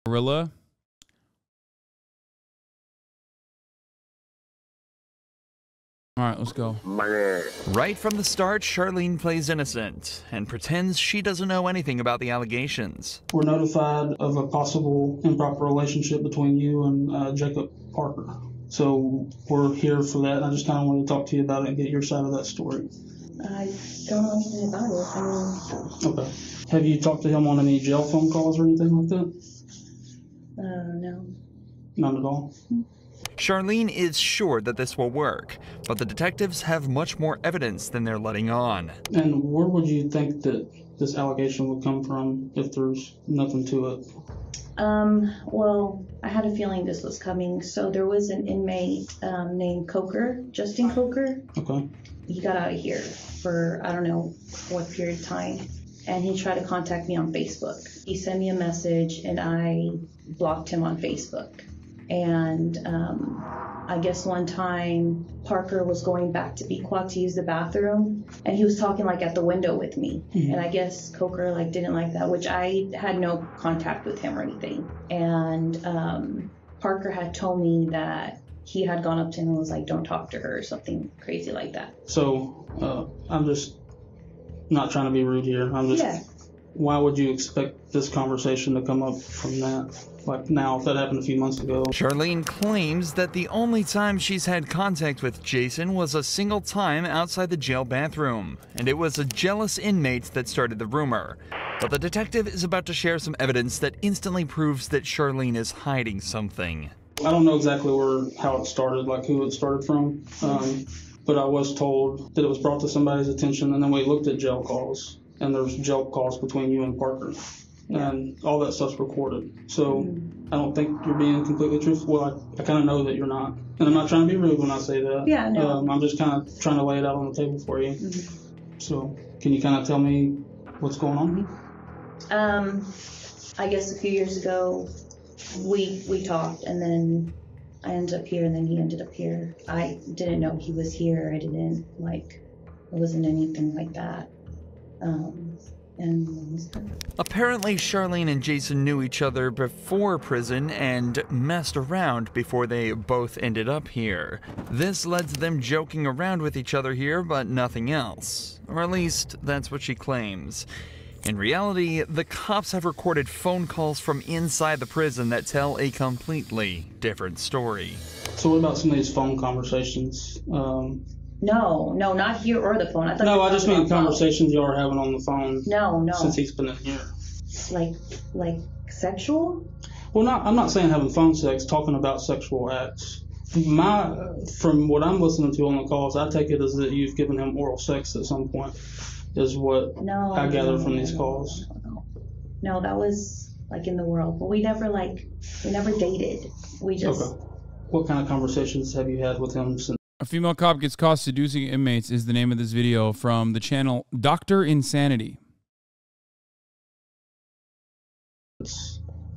Gorilla. All right, let's go. Right from the start, Charlene plays innocent and pretends she doesn't know anything about the allegations. We're notified of a possible improper relationship between you and Jacob Parker. So we're here for that, and I just kind of want to talk to you about it and get your side of that story. I don't know anything about it. Okay. Have you talked to him on any jail phone calls or anything like that? No. None at all? Charlene is sure that this will work, but the detectives have much more evidence than they're letting on. And where would you think that this allegation would come from if there's nothing to it? Well, I had a feeling this was coming. So there was an inmate named Coker, Justin Coker. Okay. He got out of here for, I don't know what period of time. And he tried to contact me on Facebook. He sent me a message and I blocked him on Facebook. And I guess one time Parker was going back to Pequot to use the bathroom, and he was talking like at the window with me. Mm-hmm. And I guess Coker like didn't like that, which I had no contact with him or anything. And Parker had told me that he had gone up to him and was like, "Don't talk to her," or something crazy like that. So I'm just not trying to be rude here. I'm just. Yeah. Why would you expect this conversation to come up from that? Like now, if that happened a few months ago. Charlene claims that the only time she's had contact with Jason was a single time outside the jail bathroom, and it was a jealous inmate that started the rumor. But the detective is about to share some evidence that instantly proves that Charlene is hiding something. I don't know exactly how it started, like who it started from, but I was told that it was brought to somebody's attention, and then we looked at jail calls. And there's jail calls between you and Parker. And all that stuff's recorded. So I don't think you're being completely truthful. Well, I kind of know that you're not. And I'm not trying to be rude when I say that. Yeah, no. I'm just kind of trying to lay it out on the table for you. So can you kind of tell me what's going on? I guess a few years ago, we talked, and then I ended up here, and then he ended up here. I didn't know he was here. It wasn't anything like that. Apparently, Charlene and Jason knew each other before prison and messed around before they both ended up here. This led to them joking around with each other here, but nothing else. Or at least, that's what she claims. In reality, the cops have recorded phone calls from inside the prison that tell a completely different story. So what about some of these phone conversations? No, not here or the phone. I just mean conversations y'all are having on the phone. No. Since he's been in here. Like sexual? Well, I'm not saying having phone sex, talking about sexual acts. From what I'm listening to on the calls, I take it as that you've given him oral sex at some point, is what I gather from these calls. No, that was like in the world. But we never dated. We just... Okay. What kind of conversations have you had with him since? A female cop gets caught seducing inmates is the name of this video from the channel Dr. Insanity.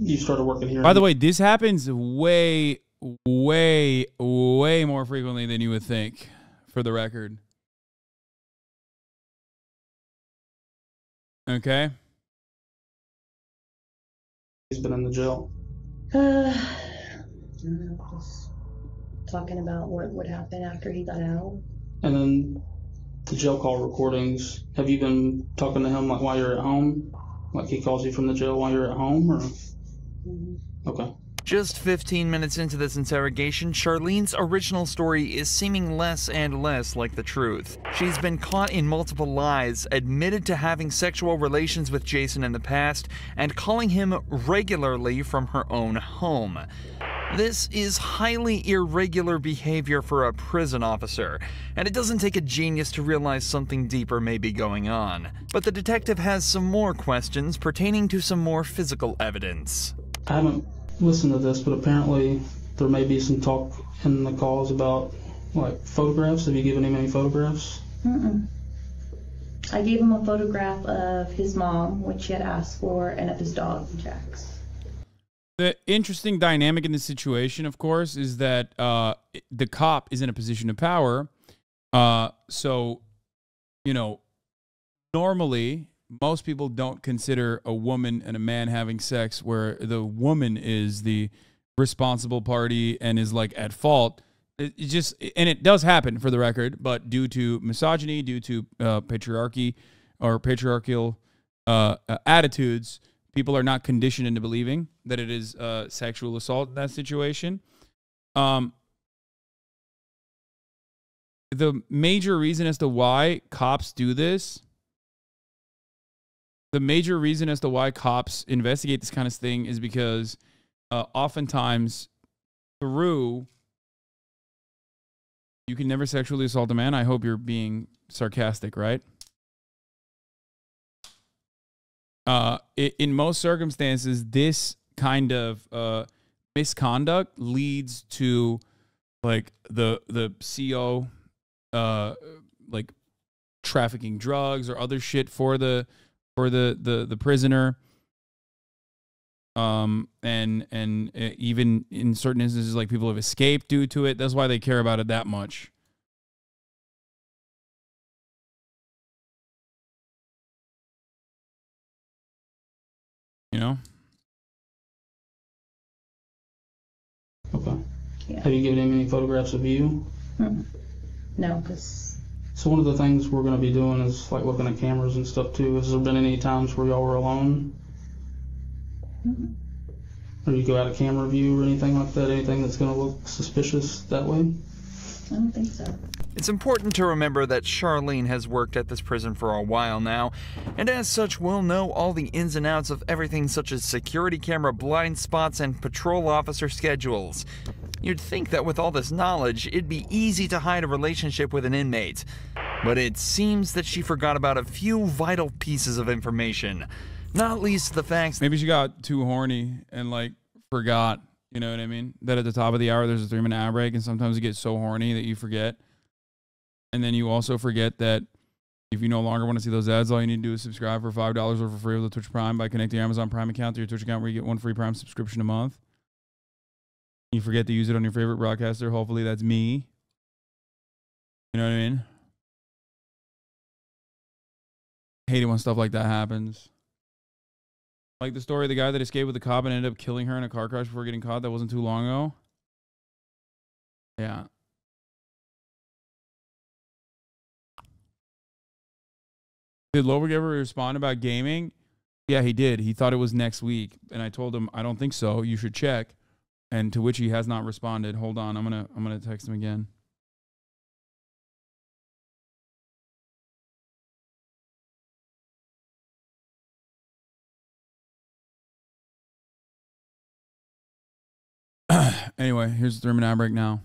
You started working here. By the way, this happens way more frequently than you would think, for the record. Okay? He's been in the jail. Talking about what would happen after he got out. And then the jail call recordings, have you been talking to him like while you're at home? Like he calls you from the jail while you're at home, or? Okay. Just 15 minutes into this interrogation, Charlene's original story is seeming less and less like the truth. She's been caught in multiple lies, admitted to having sexual relations with Jason in the past, and calling him regularly from her own home. This is highly irregular behavior for a prison officer, and it doesn't take a genius to realize something deeper may be going on. But the detective has some more questions pertaining to some more physical evidence. I haven't listened to this, but apparently there may be some talk in the calls about like photographs. Have you given him any photographs? I gave him a photograph of his mom, which he had asked for, and of his dog, Jax. The interesting dynamic in this situation, of course, is that the cop is in a position of power. So, you know, normally most people don't consider a woman and a man having sex where the woman is the responsible party and is like at fault. It just, and it does happen for the record, but due to misogyny, due to patriarchy or patriarchal attitudes, people are not conditioned into believing that it is sexual assault in that situation. The major reason as to why cops do this, the major reason as to why cops investigate this kind of thing is because oftentimes through, you can never sexually assault a man. I hope you're being sarcastic, right? In most circumstances, this kind of misconduct leads to like the CO like trafficking drugs or other shit for the prisoner. And even in certain instances, like people have escaped due to it. That's why they care about it that much. You know? Okay. Yeah. Have you given him any photographs of you? No, because... So one of the things we're going to be doing is like looking at cameras and stuff too. Has there been any times where y'all were alone? Or you go out of camera view or anything like that? Anything that's going to look suspicious that way? I don't think so. It's important to remember that Charlene has worked at this prison for a while now, and as such will know all the ins and outs of everything such as security camera blind spots and patrol officer schedules. You'd think that with all this knowledge, it'd be easy to hide a relationship with an inmate. But it seems that she forgot about a few vital pieces of information. Not least the facts. Maybe she got too horny and like forgot, you know what I mean? That at the top of the hour, there's a 3-minute ad break, and sometimes you get so horny that you forget. And then you also forget that if you no longer want to see those ads, all you need to do is subscribe for $5 or for free with the Twitch Prime by connecting your Amazon Prime account to your Twitch account, where you get 1 free Prime subscription a month. You forget to use it on your favorite broadcaster. Hopefully that's me. You know what I mean? Hate it when stuff like that happens. Like the story of the guy that escaped with the cop and ended up killing her in a car crash before getting caught. That wasn't too long ago. Yeah. Did Loberg ever respond about gaming? Yeah, he did. He thought it was next week. And I told him, I don't think so. You should check. And to which he has not responded. Hold on. I'm gonna text him again. Anyway, here's the 3-minute ad break now.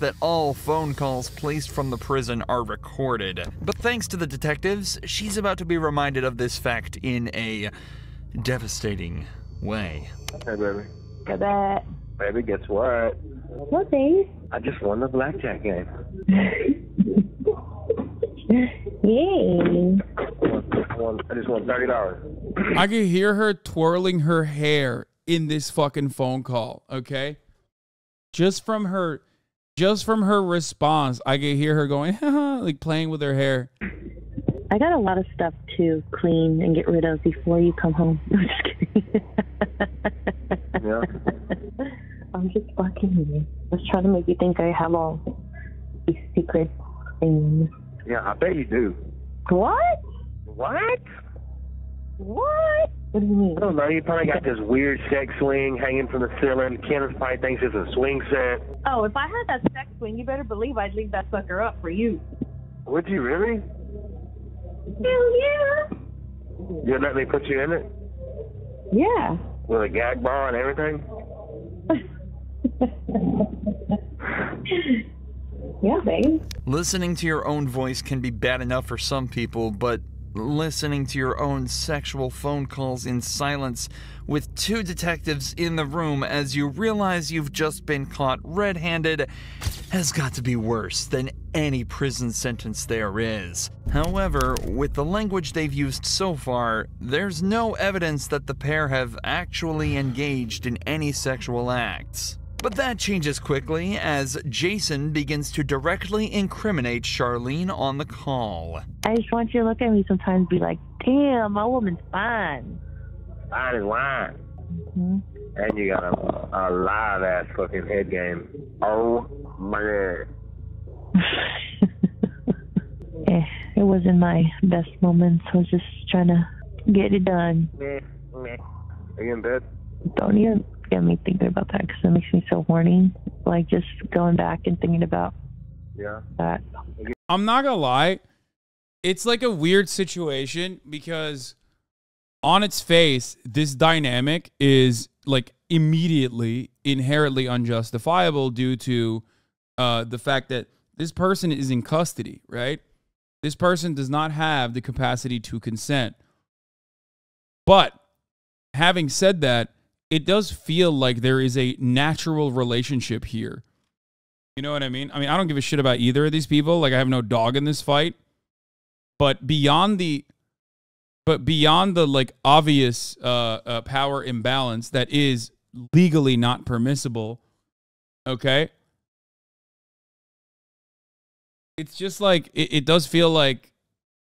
That all phone calls placed from the prison are recorded. But thanks to the detectives, she's about to be reminded of this fact in a devastating way. Hey, baby. Go back. Baby, guess what? What, babe? I just won the blackjack game. Yay. I just won $30. I could hear her twirling her hair in this fucking phone call, okay? Just from her response, I could hear her going, like playing with her hair. I got a lot of stuff to clean and get rid of before you come home. I'm just kidding. Yeah. I'm just fucking with you. I was trying to make you think I have all these secret things. Yeah, I bet you do. What? What? What? What do you mean? I don't know. You probably got this weird sex swing hanging from the ceiling. Kenneth probably thinks it's a swing set. Oh, if I had that sex swing, you better believe I'd leave that sucker up for you. Would you really? Hell yeah. You'd let me put you in it? Yeah. With a gag ball and everything? Yeah, babe. Listening to your own voice can be bad enough for some people, but listening to your own sexual phone calls in silence with 2 detectives in the room as you realize you've just been caught red-handed has got to be worse than any prison sentence there is. However, with the language they've used so far, there's no evidence that the pair have actually engaged in any sexual acts. But that changes quickly as Jason begins to directly incriminate Charlene on the call. I just want you to look at me sometimes and be like, damn, my woman's fine. Fine as wine. Mm-hmm. And you got a live ass fucking head game. Oh my god. It wasn't my best moments. I was just trying to get it done. Are you in bed? Don't even get me thinking about that because it makes me so horny. Like just going back and thinking about that. I'm not gonna lie. It's like a weird situation because on its face, this dynamic is like immediately inherently unjustifiable due to the fact that this person is in custody, right? This person does not have the capacity to consent. But having said that, it does feel like there is a natural relationship here. You know what I mean? I mean, I don't give a shit about either of these people. Like, I have no dog in this fight. But beyond the like obvious power imbalance that is legally not permissible, okay? It's just like, it does feel like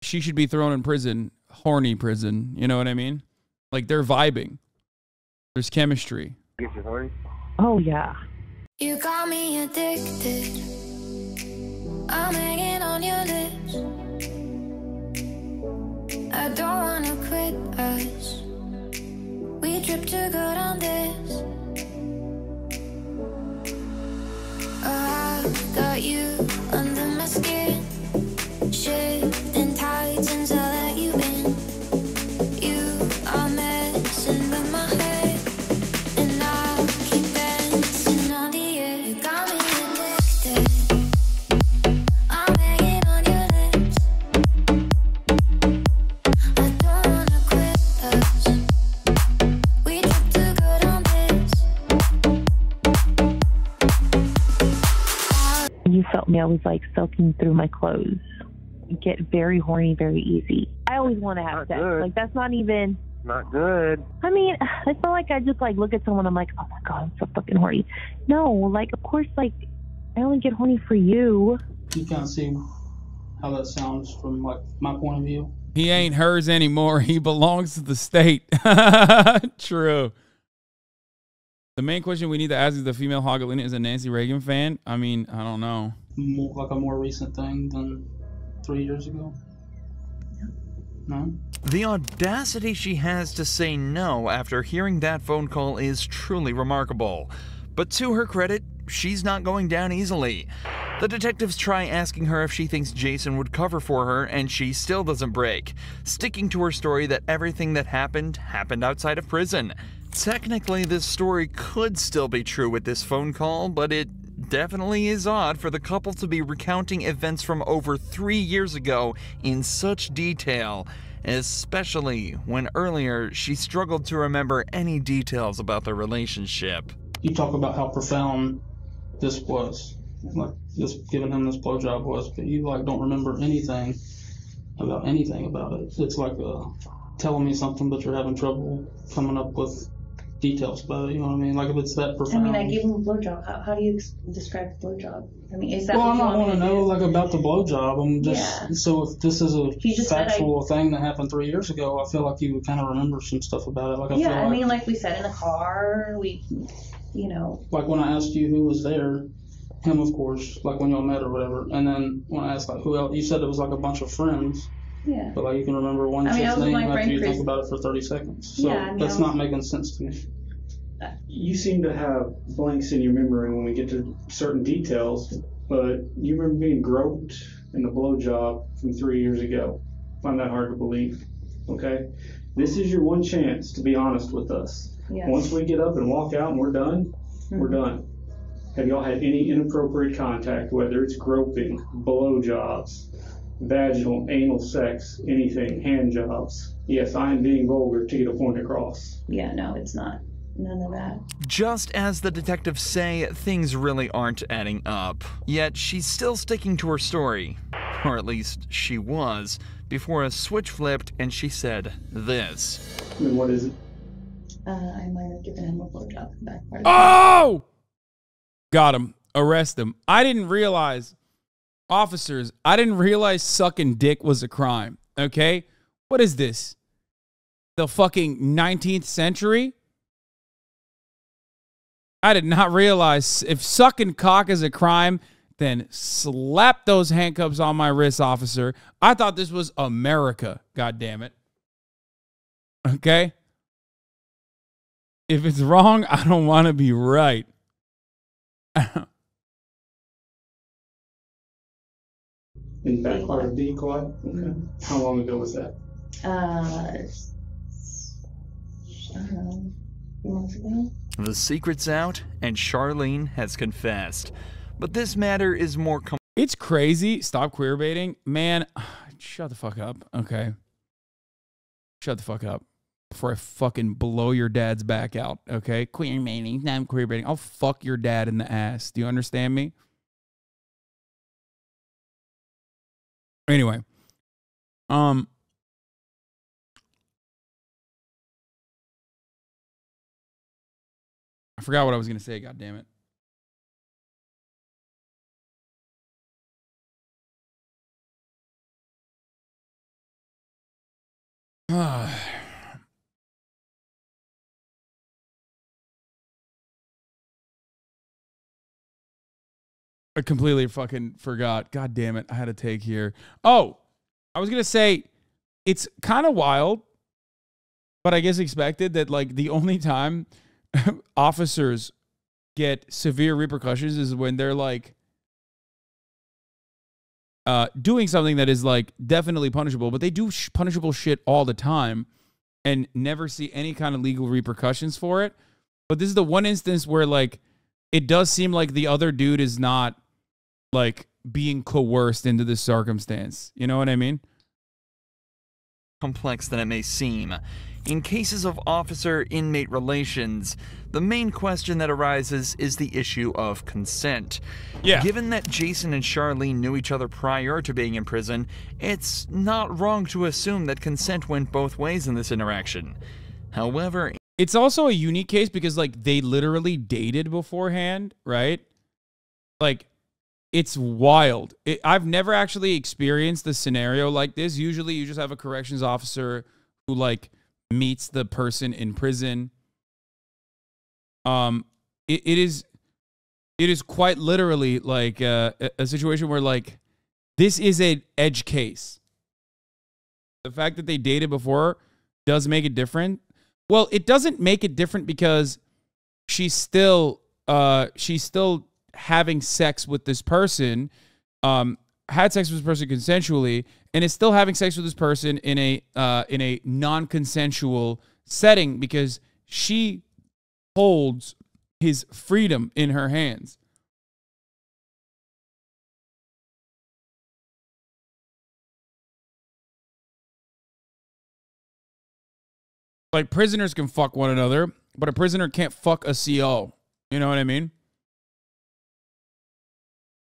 she should be thrown in prison, horny prison. You know what I mean? Like, they're vibing. There's chemistry. Get you horny? Oh, yeah. You got me addicted. I'm hanging on your lips. I don't wanna quit us. We trip to go down this. I got you under my skin. Shifting tides until I let you in. You are messing with my head, and I'll keep dancing on the air. You got me addicted. I'm hanging on your lips. I don't wanna quit us. We trip to go down this. You felt me. I was like soaking through my clothes. Get very horny very easy. I always want to have sex. Good. Like that's not even. Not good. I mean, I feel like I just like look at someone. I'm like, oh my god, I'm so fucking horny. No, like of course, like I only get horny for you. You kind of see how that sounds from like my point of view. He ain't hers anymore. He belongs to the state. True. The main question we need to ask is the female Hagalina is a Nancy Reagan fan. I mean, I don't know. Like a more recent thing than 3 years ago. No? The audacity she has to say no after hearing that phone call is truly remarkable. But to her credit, she's not going down easily. The detectives try asking her if she thinks Jason would cover for her, and she still doesn't break, sticking to her story that everything that happened outside of prison. Technically, this story could still be true with this phone call, but it definitely is odd for the couple to be recounting events from over 3 years ago in such detail, especially when earlier she struggled to remember any details about their relationship. You talk about how profound this was, like just giving him this blowjob was, but you like don't remember anything about it. It's like telling me something, but you're having trouble coming up with details about it. You know what I mean? Like if it's that profound. I mean, I gave him a blowjob. How do you describe the blowjob? I mean, is that? Well, what I you want to know like about the blowjob. I'm just Yeah. So if this is a just said factual thing that happened 3 years ago, I feel like you would kind of remember some stuff about it. Like I Yeah, feel I like, mean, like we said in the car, you know. like when I asked you who was there, him of course, like when y'all met or whatever, and then when I asked like who else, you said it was like a bunch of friends. Yeah. But like you can remember one I mean, I chick's was with name my after friend you Chris. think about it for 30 seconds. So Yeah, I mean, that's I was- not making sense to me. You seem to have blanks in your memory when we get to certain details, but you remember being groped in the blowjob from 3 years ago. I find that hard to believe. Okay? This is your one chance to be honest with us. Yes. Once we get up and walk out and we're done, we're done. Have y'all had any inappropriate contact, whether it's groping, blowjobs, vaginal, anal sex, anything, hand jobs? Yes, I am being vulgar to get a point across. Yeah, no, it's not. None of that. Just as the detectives say, things really aren't adding up. Yet she's still sticking to her story. Or at least she was, before a switch flipped and she said this. I mean, what is it? I might have given him a blowjob in the back part of Oh! Got him. Arrest him. I didn't realize, officers, I didn't realize sucking dick was a crime. Okay? What is this? The fucking 19th century? I did not realize if sucking cock is a crime, then slap those handcuffs on my wrist, officer. I thought this was America. God damn it. Okay? If it's wrong, I don't want to be right. In backfire decoy? Okay. How long ago was that? I don't know, a few months ago. The secret's out, and Charlene has confessed. But this matter is more It's crazy. Stop queerbaiting. Man, shut the fuck up. Okay. Shut the fuck up. Before I fucking blow your dad's back out. Okay? Queerbaiting. Nah, I'm queerbaiting. I'll fuck your dad in the ass. Do you understand me? Anyway. I forgot what I was going to say. God damn it. I completely fucking forgot. God damn it. I had a take here. Oh, I was going to say it's kind of wild, but I guess expected that like the only time officers get severe repercussions is when they're like doing something that is like definitely punishable, but they do punishable shit all the time and never see any kind of legal repercussions for it. But this is the one instance where like it does seem like the other dude is not like being coerced into this circumstance. You know what I mean? complex than it may seem. In cases of officer-inmate relations, the main question that arises is the issue of consent. Yeah. Given that Jason and Charlene knew each other prior to being in prison, it's not wrong to assume that consent went both ways in this interaction. However, it's also a unique case because, like, they literally dated beforehand, right? Like, it's wild. I've never actually experienced a scenario like this. Usually you just have a corrections officer who, like, meets the person in prison. It is quite literally like a situation where, like, this is an edge case. The fact that they dated before does make it different. Well, it doesn't make it different because she's still having sex with this person, had sex with this person consensually, and is still having sex with this person in a non-consensual setting because she holds his freedom in her hands. Like, prisoners can fuck one another, but a prisoner can't fuck a CO. You know what I mean?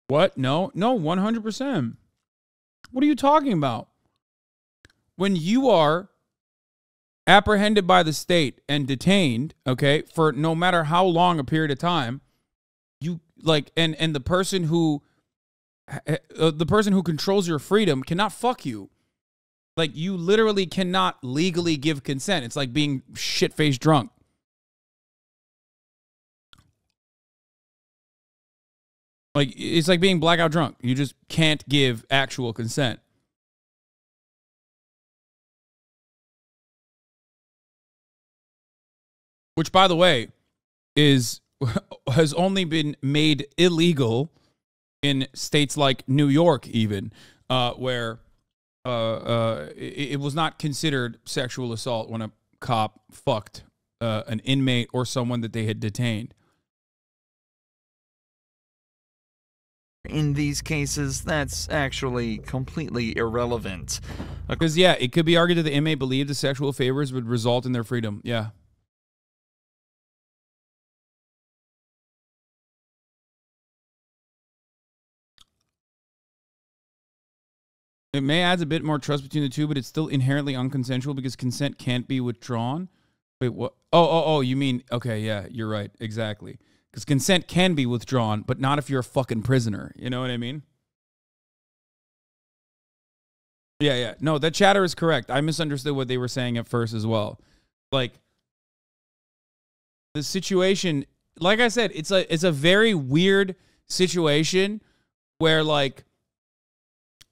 What? No, 100%. What are you talking about? When you are apprehended by the state and detained, okay, for no matter how long a period of time, you like, and the person who controls your freedom cannot fuck you. Like, you literally cannot legally give consent. It's like being shit-faced drunk. Like, it's like being blackout drunk. You just can't give actual consent. Which, by the way, has only been made illegal in states like New York, even, where it was not considered sexual assault when a cop fucked an inmate or someone that they had detained. in these cases, that's actually completely irrelevant. Because, yeah, it could be argued that the inmate believed the sexual favors would result in their freedom. Yeah. It may add a bit more trust between the two, but it's still inherently unconsensual because consent can't be withdrawn. Wait, what? Oh, you mean, okay, yeah, you're right, exactly. Because consent can be withdrawn, but not if you're a fucking prisoner. You know what I mean? Yeah. No, that chatter is correct. I misunderstood what they were saying at first as well. Like, the situation, like I said, it's a very weird situation where, like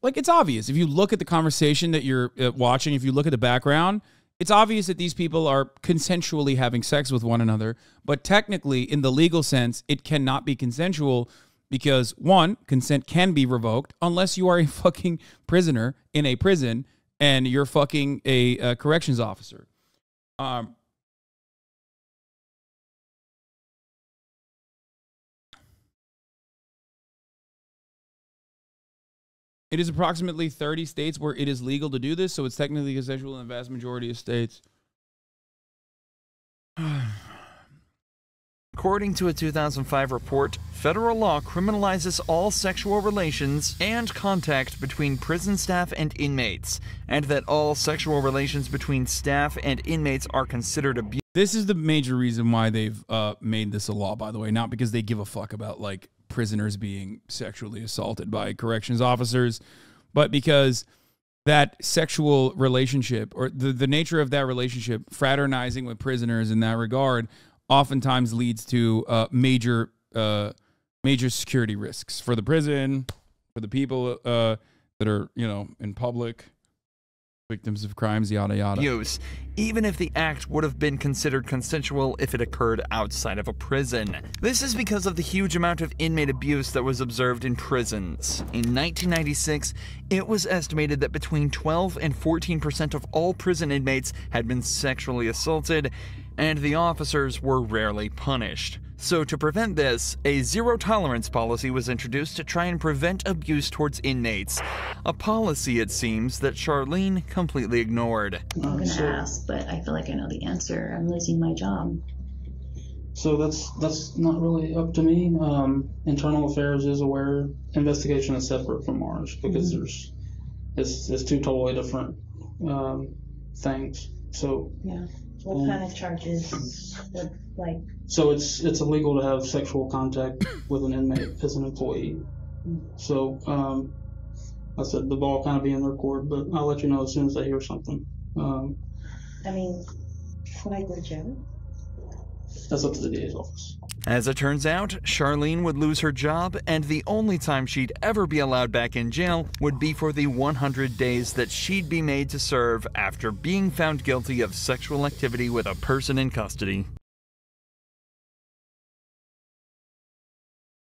it's obvious. If you look at the conversation that you're watching, if you look at the background, it's obvious that these people are consensually having sex with one another. But technically, in the legal sense, it cannot be consensual because, one, consent can be revoked unless you are a fucking prisoner in a prison and you're fucking a corrections officer. It is approximately 30 states where it is legal to do this, so it's technically consensual in the vast majority of states. According to a 2005 report, federal law criminalizes all sexual relations and contact between prison staff and inmates, and that all sexual relations between staff and inmates are considered abuse. This is the major reason why they've made this a law, by the way, not because they give a fuck about, like, prisoners being sexually assaulted by corrections officers, but because that sexual relationship, or the nature of that relationship, fraternizing with prisoners in that regard, oftentimes leads to major security risks for the prison, for the people that are, you know, in public, victims of crimes, yada yada. Abuse, even if the act would have been considered consensual if it occurred outside of a prison. This is because of the huge amount of inmate abuse that was observed in prisons. In 1996, it was estimated that between 12 and 14% of all prison inmates had been sexually assaulted, and the officers were rarely punished. So to prevent this, a zero-tolerance policy was introduced to try and prevent abuse towards inmates. A policy, it seems, that Charlene completely ignored. I'm going to ask, but I feel like I know the answer. I'm losing my job. So that's not really up to me. Internal Affairs is aware. Investigation is separate from ours because it's two totally different things. So yeah. What kind of charges would, like? So it's illegal to have sexual contact with an inmate as an employee. So I said the ball kind of be in their court, but I'll let you know as soon as I hear something. I mean, should I go to jail? That's up to the DA's office. As it turns out, Charlene would lose her job, and the only time she'd ever be allowed back in jail would be for the 100 days that she'd be made to serve after being found guilty of sexual activity with a person in custody.